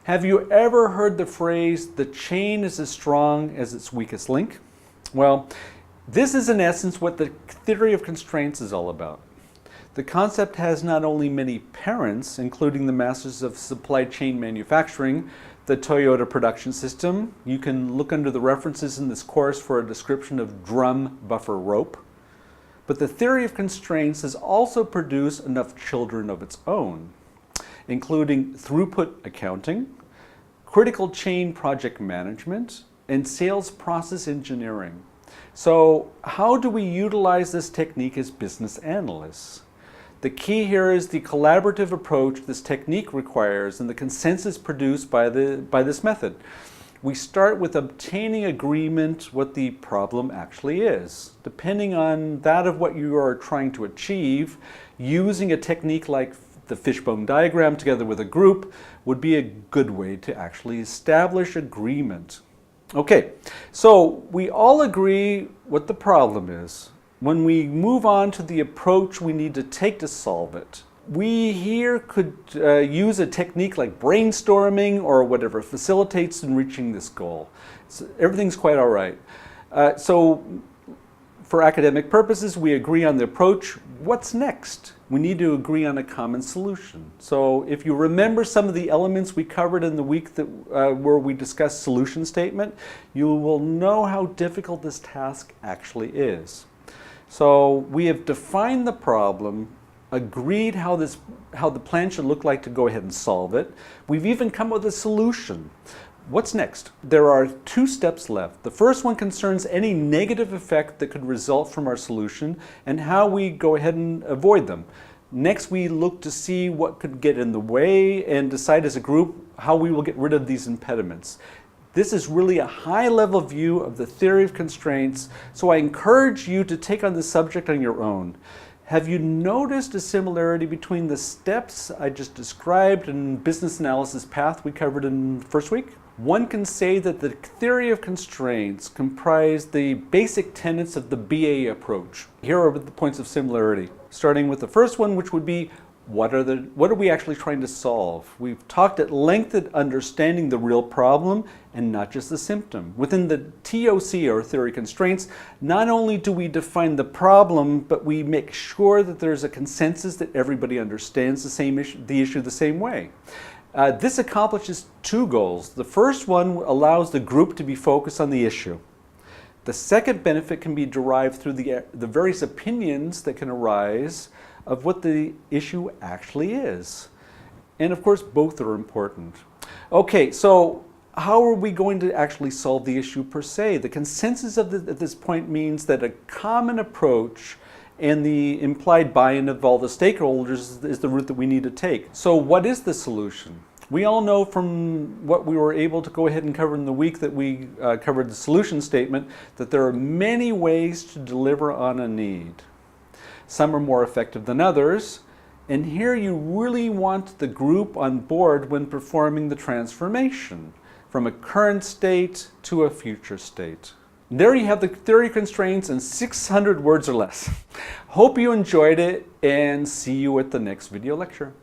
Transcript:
Have you ever heard the phrase, the chain is as strong as its weakest link? Well, this is in essence what the theory of constraints is all about. The concept has not only many parents, including the masters of supply chain manufacturing, the Toyota production system. You can look under the references in this course for a description of drum buffer rope. But the theory of constraints has also produced enough children of its own, including throughput accounting, critical chain project management, and sales process engineering. So how do we utilize this technique as business analysts? The key here is the collaborative approach this technique requires and the consensus produced by this method. We start with obtaining agreement what the problem actually is. Depending on that of what you are trying to achieve, using a technique like the fishbone diagram together with a group would be a good way to actually establish agreement. Okay, so we all agree what the problem is. When we move on to the approach we need to take to solve it, we here could use a technique like brainstorming or whatever facilitates in reaching this goal. So everything's quite all right. So for academic purposes, we agree on the approach. What's next? We need to agree on a common solution. So if you remember some of the elements we covered in the week that, where we discussed solution statement, you will know how difficult this task actually is. So we have defined the problem, agreed how the plan should look like to go ahead and solve it. We've even come up with a solution. What's next? There are two steps left. The first one concerns any negative effect that could result from our solution and how we go ahead and avoid them. Next, we look to see what could get in the way and decide as a group how we will get rid of these impediments. This is really a high-level view of the theory of constraints, so I encourage you to take on this subject on your own. Have you noticed a similarity between the steps I just described and business analysis path we covered in the first week? One can say that the theory of constraints comprise the basic tenets of the BA approach. Here are the points of similarity, starting with the first one, which would be what are we actually trying to solve? We've talked at length at understanding the real problem and not just the symptom. Within the TOC, or theory constraints, not only do we define the problem, but we make sure that there's a consensus that everybody understands the issue the same way. This accomplishes two goals. The first one allows the group to be focused on the issue. The second benefit can be derived through the various opinions that can arise of what the issue actually is. And of course, both are important. Okay, so how are we going to actually solve the issue per se? The consensus at this point means that a common approach and the implied buy-in of all the stakeholders is the route that we need to take. So what is the solution? We all know from what we were able to go ahead and cover in the week that we covered the solution statement that there are many ways to deliver on a need. Some are more effective than others, and here you really want the group on board when performing the transformation from a current state to a future state. There you have the theory constraints in 600 words or less. Hope you enjoyed it, and see you at the next video lecture.